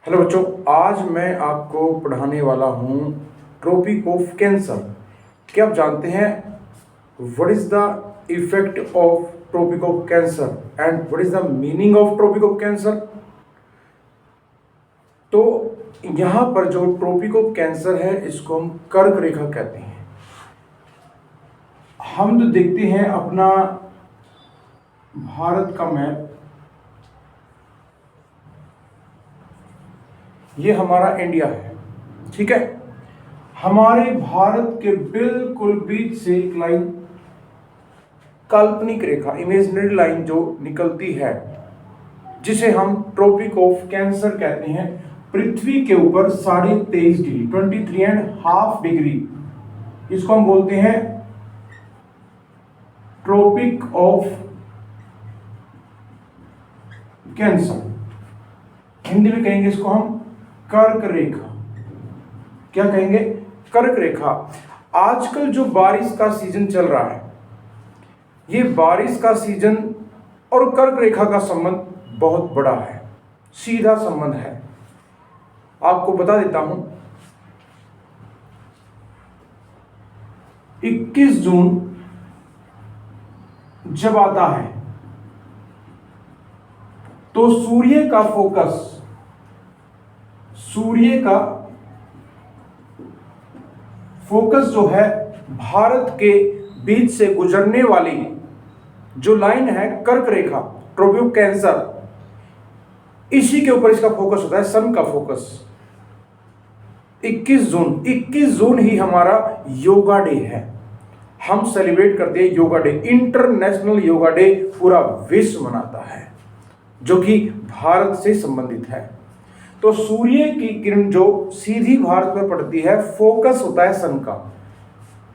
Hello बच्चों, आज मैं आपको पढ़ाने वाला हूँ ट्रॉपिक ऑफ कैंसर। क्या आप जानते हैं what is the effect of tropic of cancer and what is the meaning of tropic of cancer? तो यहाँ पर जो ट्रॉपिक ऑफ कैंसर है इसको हम कर्क रेखा कहते हैं। हम जो देखते हैं अपना भारत का मैप, ये हमारा इंडिया है, ठीक है। हमारे भारत के बिल्कुल बीच से एक लाइन, काल्पनिक रेखा, इमेजिनरी लाइन जो निकलती है, जिसे हम ट्रॉपिक ऑफ कैंसर कहते हैं। पृथ्वी के ऊपर 23.5 डिग्री 23.5 डिग्री, इसको हम बोलते हैं ट्रॉपिक ऑफ कैंसर। हिंदी में कहेंगे इसको हम कर्क रेखा। क्या कहेंगे? कर्क रेखा। आजकल जो बारिश का सीजन चल रहा है, ये बारिश का सीजन और कर्क रेखा का संबंध बहुत बड़ा है, सीधा संबंध है। आपको बता देता हूं, 21 जून जब आता है तो सूर्य का फोकस जो है, भारत के बीच से गुजरने वाली जो लाइन है कर्क रेखा, ट्रॉपिक ऑफ कैंसर, इसी के ऊपर इसका फोकस होता है, सन का फोकस। 21 जून ही हमारा योगा डे है। हम सेलिब्रेट करते हैं yoga day, international yoga day पूरा विश्व मनाता है, जो कि भारत से संबंधित है। तो सूर्य की किरण जो सीधी भारत पर पड़ती है, फोकस होता है सन का,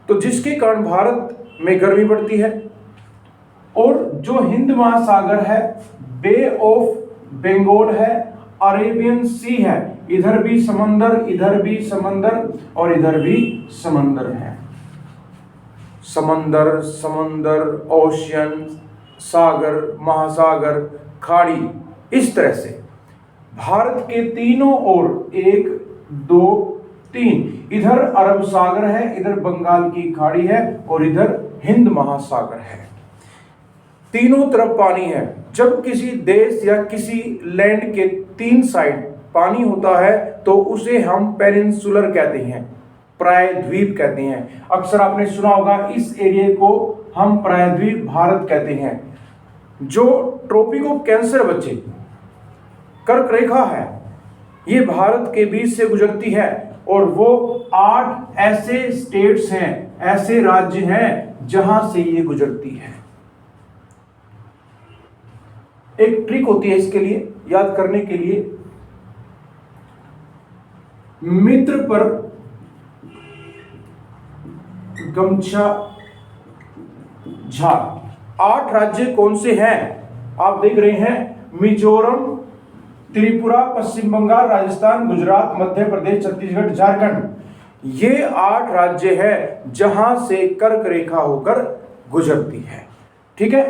तो जिसके कारण भारत में गर्मी बढ़ती है। और जो हिंद महासागर है, बे ऑफ बंगाल है, अरेबियन सी है, इधर भी समंदर, इधर भी समंदर और इधर भी समंदर है। समंदर, ओशियन, सागर, महासागर, खाड़ी, इस तरह से भारत के तीनों ओर 1, 2, 3, इधर अरब सागर है, इधर बंगाल की खाड़ी है और इधर हिंद महासागर है। तीनों तरफ पानी है। जब किसी देश या किसी लैंड के 3 साइड पानी होता है तो उसे हम पेनिनसुलर कहते हैं, प्रायद्वीप कहते हैं। अक्सर आपने सुना होगा इस एरिया को हम प्रायद्वीप भारत कहते हैं। जो ट्रॉपिक ऑफ कैंसर बच्चे कर्क रेखा है, ये भारत के बीच से गुजरती है और वो 8 ऐसे स्टेट्स हैं, ऐसे राज्य हैं जहां से ये गुजरती है। एक ट्रिक होती है इसके लिए, याद करने के लिए, मित्र पर गमछा झाड़। 8 राज्य कौन से हैं? आप देख रहे हैं, मिजोरम, त्रिपुरा, पश्चिम बंगाल, राजस्थान, गुजरात, मध्य प्रदेश, छत्तीसगढ़, झारखंड। ये 8 राज्य है जहां से कर्क रेखा होकर गुजरती है, ठीक है।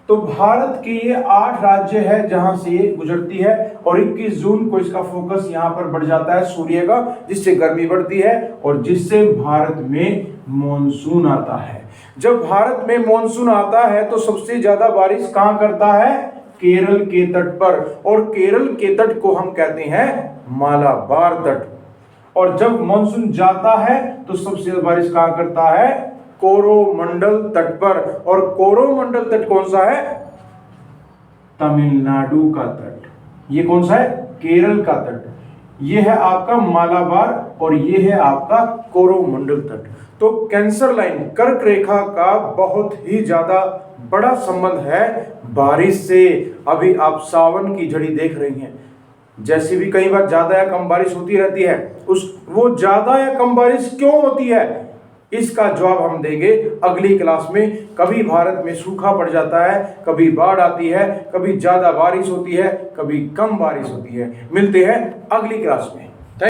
तो भारत के ये 8 राज्य है जहां से ये गुजरती है और 21 जून को इसका फोकस यहां पर बढ़ जाता है सूर्य का, जिससे गर्मी बढ़ती है और जिससे भारत में मॉनसून आता है। जब भारत में मॉनसून आता है तो सबसे ज्यादा बारिश कहां करता है? केरल के तट पर, और केरल के तट को हम कहते हैं मालाबार तट। और जब मॉनसून जाता है तो सबसे ज्यादा बारिश कहां करता है? कोरोमंडल तट पर। और कोरोमंडल तट कौन सा है? तमिलनाडु का तट। ये कौन सा है? केरल का तट। ये है आपका मालाबार और ये है आपका कोरोमंडल तट। तो कैंसर लाइन, कर्क रेखा का बहुत ही ज्यादा बड़ा संबंध है बारिश से। अभी आप सावन की झड़ी देख रही हैं, जैसे भी कई बार ज्यादा या कम बारिश होती रहती है, वो ज्यादा या कम बारिश क्यों होती है, इसका जवाब हम देंगे अगली क्लास में। कभी भारत में सूखा पड़ जाता है, कभी बाढ़ आती है, कभी ज्यादा बारिश होती है, कभी कम बारिश होती है। मिलते हैं अगली क्लास में।